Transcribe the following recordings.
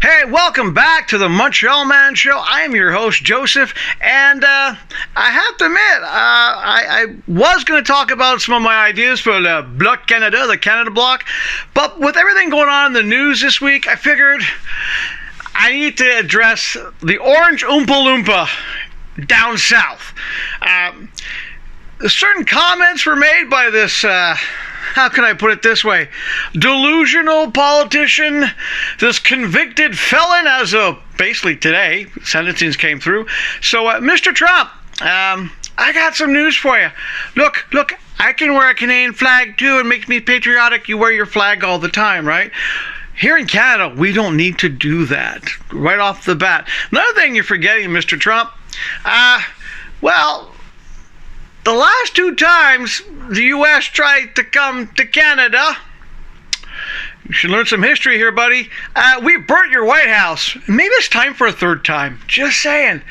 Hey, welcome back to the Montreal Man Show. I am your host, Joseph, and I have to admit, I was going to talk about some of my ideas for the Bloc Canada, the Canada Bloc, but with everything going on in the news this week, I figured I need to address the Orange Oompa Loompa down south. Certain comments were made by this, how can I put it this way, delusional politician, this convicted felon as of basically today, sentencing came through. So, Mr. Trump, I got some news for you. Look, I can wear a Canadian flag too. It makes me patriotic. You wear your flag all the time, right? Here in Canada, we don't need to do that right off the bat. Another thing you're forgetting, Mr. Trump, the last two times the U.S. tried to come to Canada, you should learn some history here, buddy. We burnt your White House. Maybe it's time for a third time. Just saying.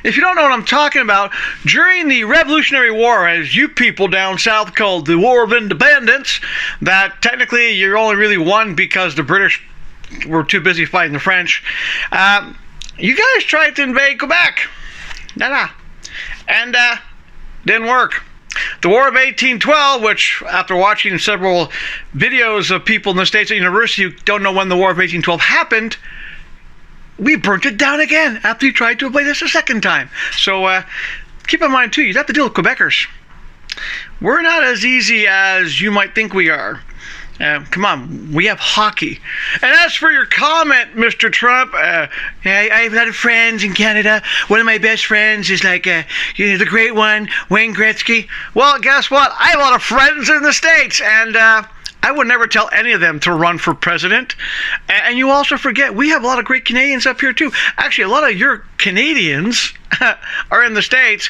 If you don't know what I'm talking about, during the Revolutionary War, as you people down south called the War of Independence, that technically you only really won because the British were too busy fighting the French, you guys tried to invade Quebec. And didn't work. The War of 1812, which, after watching several videos of people in the States at university who don't know when the War of 1812 happened, we burnt it down again after you tried to invade us a second time. So keep in mind, too, you have to deal with Quebecers. We're not as easy as you might think we are. Come on, we have hockey. And as for your comment, Mr. Trump, I have a lot of friends in Canada. One of my best friends is like, the great one, Wayne Gretzky. Well, guess what? I have a lot of friends in the States, and I would never tell any of them to run for president. And you also forget, we have a lot of great Canadians up here, too. Actually, a lot of your Canadians are in the States.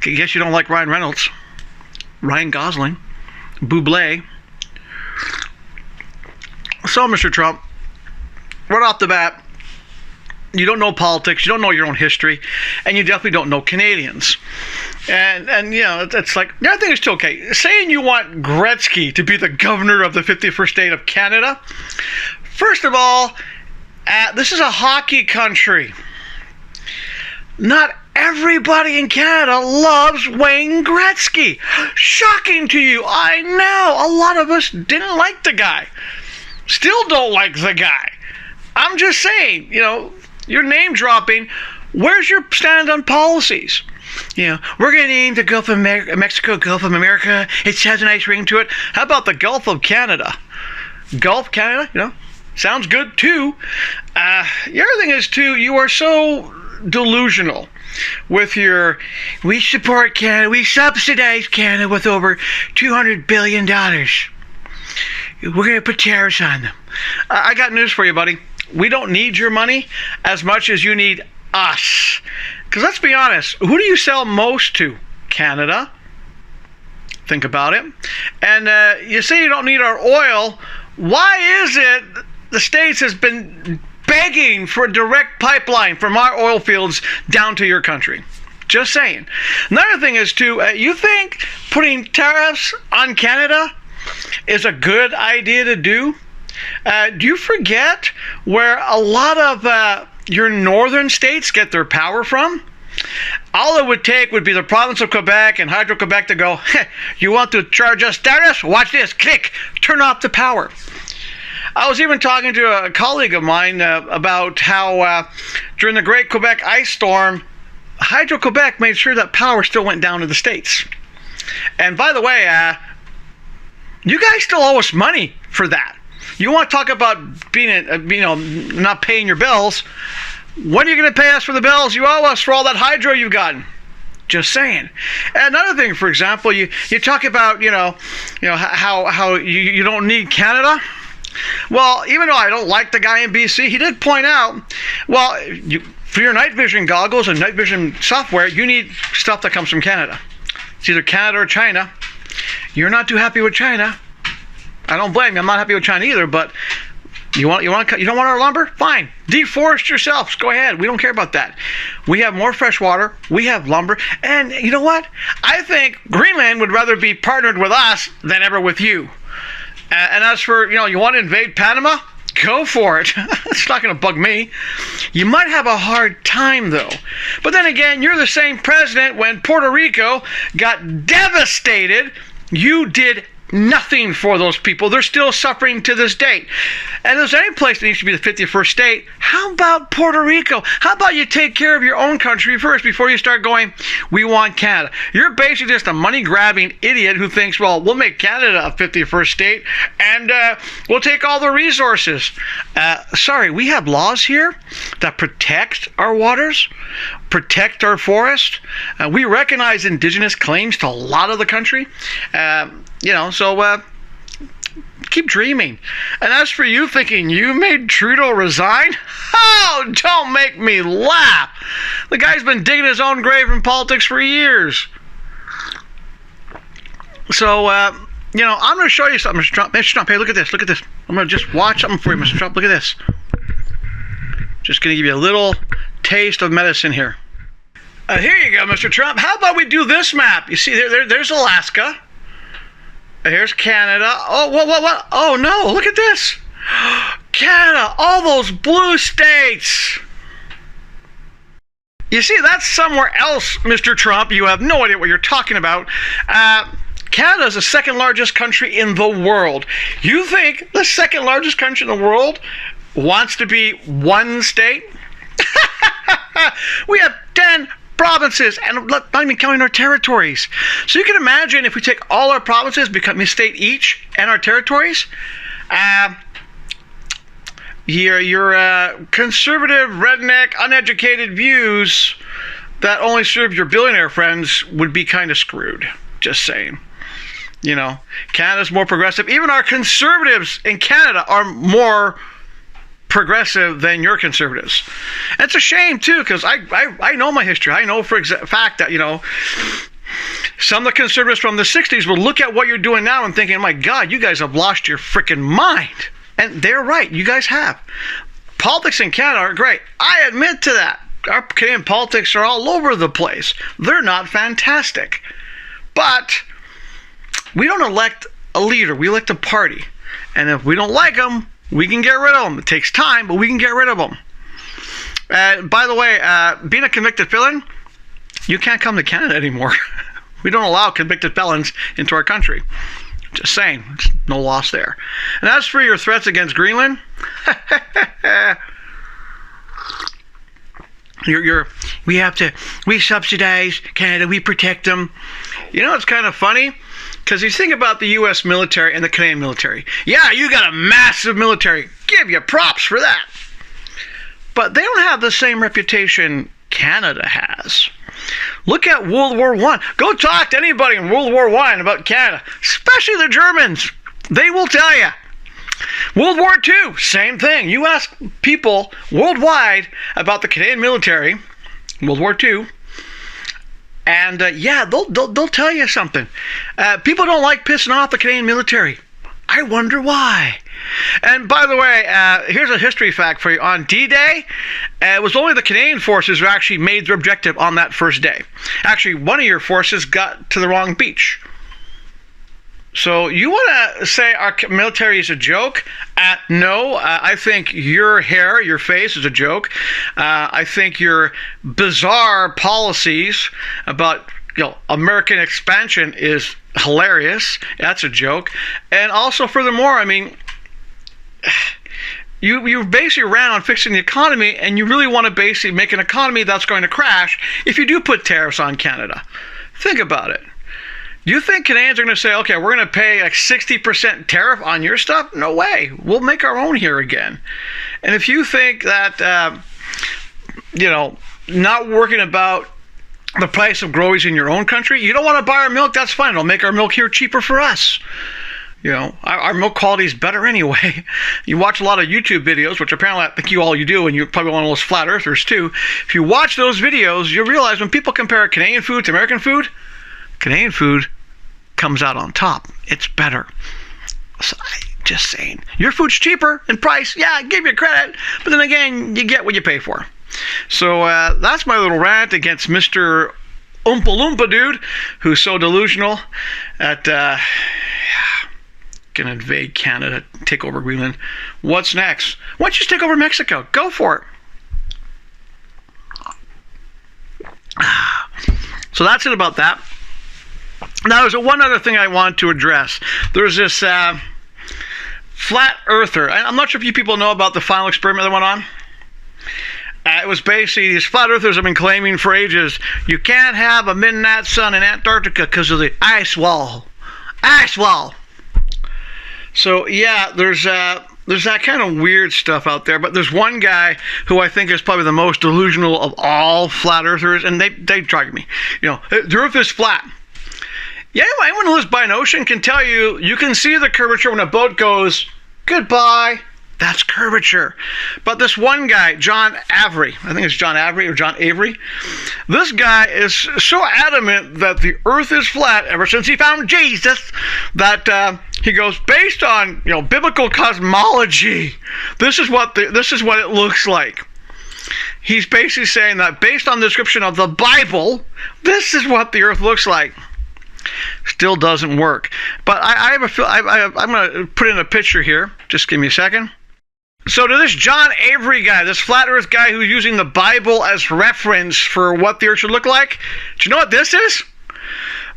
I guess you don't like Ryan Reynolds, Ryan Gosling, Bublé. So, Mr. Trump, right off the bat, you don't know politics, you don't know your own history, and you definitely don't know Canadians. And you know, it's like, the other thing is still okay. Saying you want Gretzky to be the governor of the 51st state of Canada, first of all, this is a hockey country. Not everybody in Canada loves Wayne Gretzky. Shocking to you, I know. A lot of us didn't like the guy. Still don't like the guy. I'm just saying, you're name dropping. Where's your stand on policies? We're going to name the Gulf of Mexico, Gulf of America. It has a nice ring to it. How about the Gulf of Canada? Gulf Canada, sounds good too. The other thing is too, you are so delusional with your, we support Canada, we subsidize Canada with over $200 billion. We're going to put tariffs on them. I got news for you, buddy. We don't need your money as much as you need us. Because let's be honest, who do you sell most to? Canada. Think about it. And you say you don't need our oil. Why is it the States has been begging for a direct pipeline from our oil fields down to your country? Just saying. Another thing is, too, you think putting tariffs on Canada is a good idea to do? Do you forget where a lot of your northern states get their power from? All it would take would be the province of Quebec and Hydro-Quebec to go, you want to charge us tariffs? Watch this. Click. Turn off the power. I was even talking to a colleague of mine about how during the Great Quebec Ice Storm, Hydro-Quebec made sure that power still went down to the States. And by the way, you guys still owe us money for that. You want to talk about being, not paying your bills? When are you going to pay us for the bills you owe us for all that hydro you've gotten? Just saying. And another thing, for example, you talk about, how you don't need Canada. Well, even though I don't like the guy in BC, he did point out, for your night vision goggles and night vision software, you need stuff that comes from Canada. It's either Canada or China. You're not too happy with China. I don't blame you. I'm not happy with China either, but you don't want our lumber? Fine. Deforest yourselves. Go ahead. We don't care about that. We have more fresh water. We have lumber. And you know what? I think Greenland would rather be partnered with us than ever with you. And as for, you want to invade Panama? Go for it. It's not going to bug me. You might have a hard time, though. But then again, you're the same president when Puerto Rico got devastated. You did nothing for those people. They're still suffering to this date. And if there's any place that needs to be the 51st state, how about Puerto Rico? How about you take care of your own country first before you start going, we want Canada? You're basically just a money-grabbing idiot who thinks, well, we'll make Canada a 51st state and we'll take all the resources. Sorry, we have laws here that protect our waters, protect our forests. We recognize indigenous claims to a lot of the country. So keep dreaming. And as for you thinking you made Trudeau resign, oh, don't make me laugh. The guy's been digging his own grave in politics for years. So, I'm going to show you something, Mr. Trump. Mr. Trump, hey, look at this. Look at this. I'm going to just watch something for you, Mr. Trump. Look at this. Just going to give you a little taste of medicine here. Here you go, Mr. Trump. How about we do this map? You see, there's Alaska. Here's Canada. Oh, what? Oh, no, look at this. Canada, all those blue states. You see, that's somewhere else, Mr. Trump. You have no idea what you're talking about. Canada is the second largest country in the world. You think the second largest country in the world wants to be one state? We have 10 provinces, and not even counting our territories. So you can imagine if we take all our provinces, become a state each, and our territories, your conservative, redneck, uneducated views that only serve your billionaire friends would be kind of screwed. Just saying. Canada's more progressive. Even our conservatives in Canada are more progressive than your conservatives. And it's a shame too, because I know my history. I know for fact that some of the conservatives from the 60s will look at what you're doing now and thinking, my God, you guys have lost your freaking mind. And they're right, you guys have. Politics in Canada are great. I admit to that. Our Canadian politics are all over the place. They're not fantastic. But we don't elect a leader, we elect a party. And if we don't like them, we can get rid of them. It takes time, but we can get rid of them. By the way, being a convicted felon, you can't come to Canada anymore. We don't allow convicted felons into our country. Just saying, no loss there. And as for your threats against Greenland, we subsidize Canada, we protect them. It's kind of funny. Because you think about the U.S. military and the Canadian military. Yeah, you got a massive military. Give you props for that. But they don't have the same reputation Canada has. Look at World War I. Go talk to anybody in World War I about Canada, especially the Germans. They will tell you. World War II, same thing. You ask people worldwide about the Canadian military, World War II, and they'll tell you something. People don't like pissing off the Canadian military. I wonder why. And by the way, here's a history fact for you. On D-Day, it was only the Canadian forces who actually made their objective on that first day. Actually, one of your forces got to the wrong beach. So you want to say our military is a joke? No, I think your hair, your face is a joke. I think your bizarre policies about American expansion is hilarious. That's a joke. And also, furthermore, I mean, you basically ran on fixing the economy, and you really want to basically make an economy that's going to crash if you do put tariffs on Canada. Think about it. You think Canadians are going to say, okay, we're going to pay like 60% tariff on your stuff? No way. We'll make our own here again. And if you think that, not working about the price of groceries in your own country, you don't want to buy our milk, that's fine. It'll make our milk here cheaper for us. Our milk quality is better anyway. You watch a lot of YouTube videos, which apparently I think you do, and you're probably one of those flat earthers too. If you watch those videos, you'll realize when people compare Canadian food to American food, Canadian food comes out on top. It's better. So just saying. Your food's cheaper in price. Yeah, I give you credit. But then again, you get what you pay for. So that's my little rant against Mr. Oompa Loompa dude, who's so delusional that can invade Canada take over Greenland. What's next? Why don't you just take over Mexico? Go for it. So that's it about that. Now, there's one other thing I want to address. There's this flat earther. I'm not sure if you people know about the final experiment that went on. It was basically, these flat earthers have been claiming for ages, you can't have a midnight sun in Antarctica because of the ice wall. Ice wall. So, yeah, there's that kind of weird stuff out there. But there's one guy who I think is probably the most delusional of all flat earthers, and they drag me. You know, the earth is flat. Yeah, anyone who lives by an ocean can tell you, you can see the curvature when a boat goes, goodbye. That's curvature. But this one guy, John Avery, I think it's John Avery or John Avery, this guy is so adamant that the earth is flat ever since he found Jesus that he goes, based on, you know, biblical cosmology, this is what it looks like. He's basically saying that based on the description of the Bible, this is what the earth looks like. Still doesn't work. But I'm going to put in a picture here. Just give me a second. So to this John Avery guy, this flat earth guy who's using the Bible as reference for what the earth should look like, do you know what this is?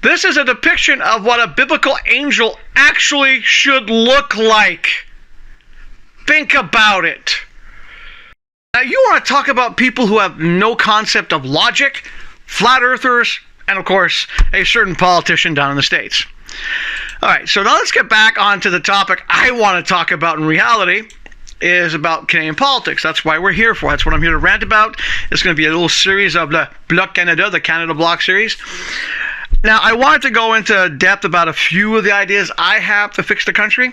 This is a depiction of what a biblical angel actually should look like. Think about it. Now, you want to talk about people who have no concept of logic, flat earthers, and of course, a certain politician down in the States. All right, so now let's get back onto the topic I want to talk about in reality, is about Canadian politics. That's why we're here for. That's what I'm here to rant about. It's going to be a little series of the Bloc Canada, the Canada Bloc series. Now, I wanted to go into depth about a few of the ideas I have to fix the country,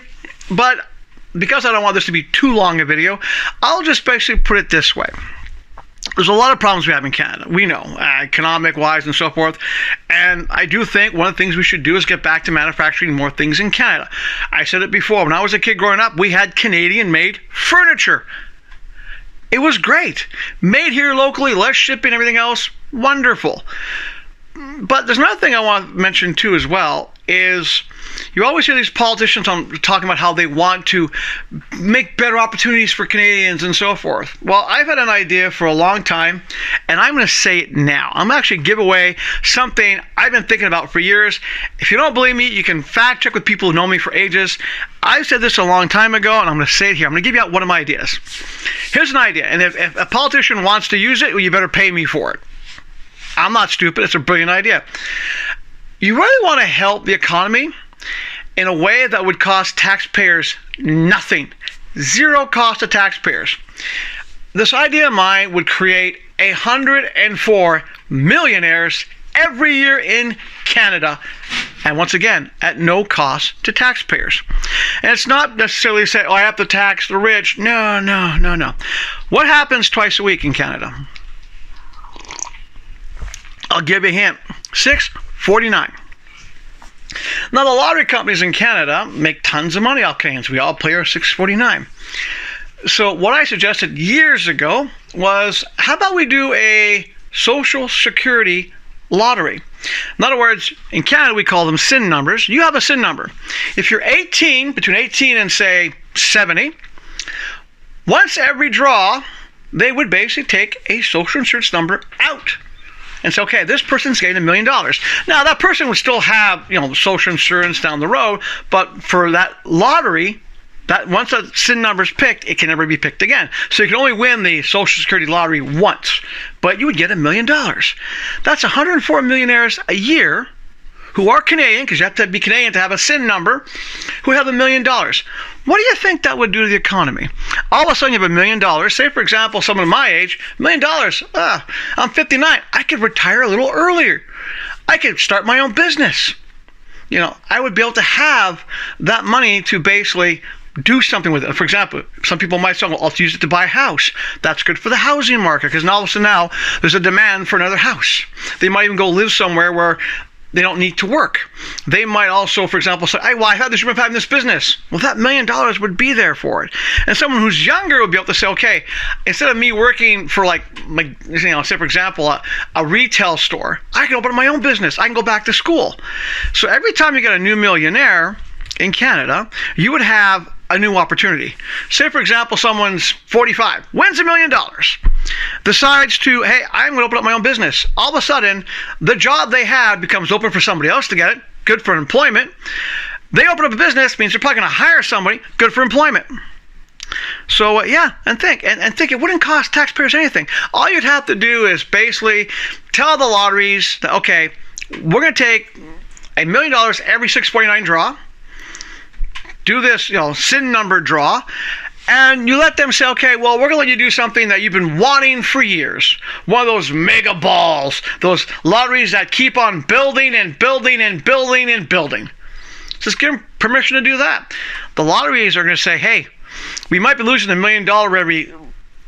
but because I don't want this to be too long a video, I'll just basically put it this way. There's a lot of problems we have in Canada. We know, economic-wise and so forth. And I do think one of the things we should do is get back to manufacturing more things in Canada. I said it before. When I was a kid growing up, we had Canadian-made furniture. It was great. Made here locally, less shipping, everything else. Wonderful. But there's another thing I want to mention too as well, is you always hear these politicians talking about how they want to make better opportunities for Canadians and so forth. Well, I've had an idea for a long time, and I'm going to say it now. I'm going to actually give away something I've been thinking about for years. If you don't believe me, you can fact check with people who know me for ages. I said this a long time ago, and I'm going to say it here. I'm going to give you out one of my ideas. Here's an idea, and if a politician wants to use it, well, you better pay me for it. I'm not stupid. It's a brilliant idea. You really want to help the economy in a way that would cost taxpayers nothing. Zero cost to taxpayers. This idea of mine would create 104 millionaires every year in Canada. And once again, at no cost to taxpayers. And it's not necessarily say, oh, I have to tax the rich. No. What happens twice a week in Canada? I'll give you a hint. $6.49. Now, the lottery companies in Canada make tons of money off Canadians. We all play our $6.49. So what I suggested years ago was, how about we do a Social Security lottery? In other words, in Canada, we call them SIN numbers. You have a SIN number. If you're 18, between 18 and, say, 70, once every draw, they would basically take a social insurance number out. And say, okay, this person's getting $1 million. Now, that person would still have, social insurance down the road, but for that lottery, that once that SIN number's picked, it can never be picked again. So you can only win the Social Security lottery once, but you would get $1 million. That's 104 millionaires a year who are Canadian, because you have to be Canadian to have a SIN number, who have $1 million. What do you think that would do to the economy? All of a sudden you have $1 million. Say, for example, someone my age, $1 million. I'm 59. I could retire a little earlier. I could start my own business. I would be able to have that money to basically do something with it. For example, some people might say, well, I'll use it to buy a house. That's good for the housing market, because all of a sudden now there's a demand for another house. They might even go live somewhere where they don't need to work. They might also, for example, say, hey, well, I have this dream of having this business. Well, that $1 million would be there for it. And someone who's younger would be able to say, okay, instead of me working for say, for example, a retail store, I can open my own business. I can go back to school. So every time you get a new millionaire in Canada, you would have a new opportunity. Say, for example, someone's 45, wins $1 million, decides to, hey, I'm going to open up my own business. All of a sudden, the job they had becomes open for somebody else to get it. Good for employment. They open up a business, means they're probably going to hire somebody. Good for employment. So, and think it wouldn't cost taxpayers anything. All you'd have to do is basically tell the lotteries that, okay, we're going to take $1 million every 649 draw, do this, SIN number draw, and you let them say, okay, well, we're going to let you do something that you've been wanting for years. One of those mega balls, those lotteries that keep on building and building and building and building. Just give them permission to do that. The lotteries are going to say, hey, we might be losing $1 million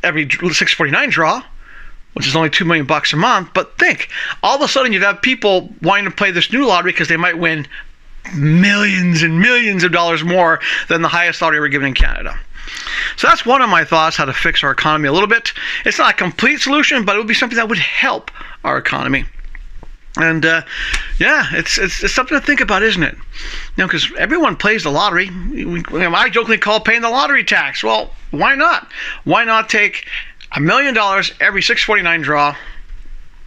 every 649 draw, which is only $2 million a month. But think, all of a sudden you'd have people wanting to play this new lottery because they might win millions and millions of dollars more than the highest lottery ever given in Canada. So that's one of my thoughts, how to fix our economy a little bit. It's not a complete solution, but it would be something that would help our economy. And it's something to think about, isn't it? Because everyone plays the lottery. I jokingly call it paying the lottery tax. Well, why not? Why not take $1 million every 649 draw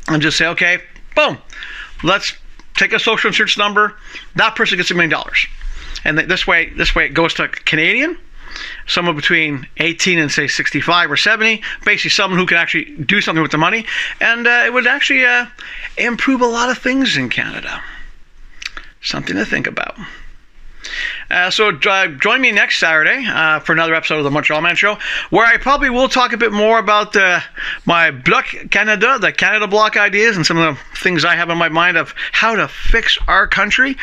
and just say, okay, boom, let's take a social insurance number. That person gets $1 million, and this way it goes to a Canadian, someone between 18 and say 65 or 70, basically someone who can actually do something with the money, and it would actually improve a lot of things in Canada. Something to think about. So join me next Saturday for another episode of the Montreal Man Show, where I probably will talk a bit more about my Bloc Canada, the Canada Bloc ideas, and some of the things I have in my mind of how to fix our country,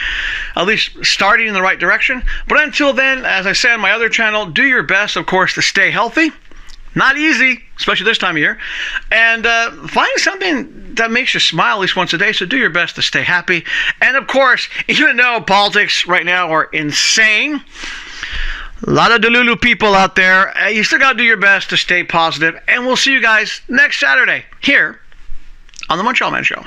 at least starting in the right direction. But until then, as I say on my other channel, do your best, of course, to stay healthy. Not easy, especially this time of year. And find something that makes you smile at least once a day. So do your best to stay happy. And of course, even though politics right now are insane, a lot of delulu people out there, you still got to do your best to stay positive. And we'll see you guys next Saturday here on the Montreal Man Show.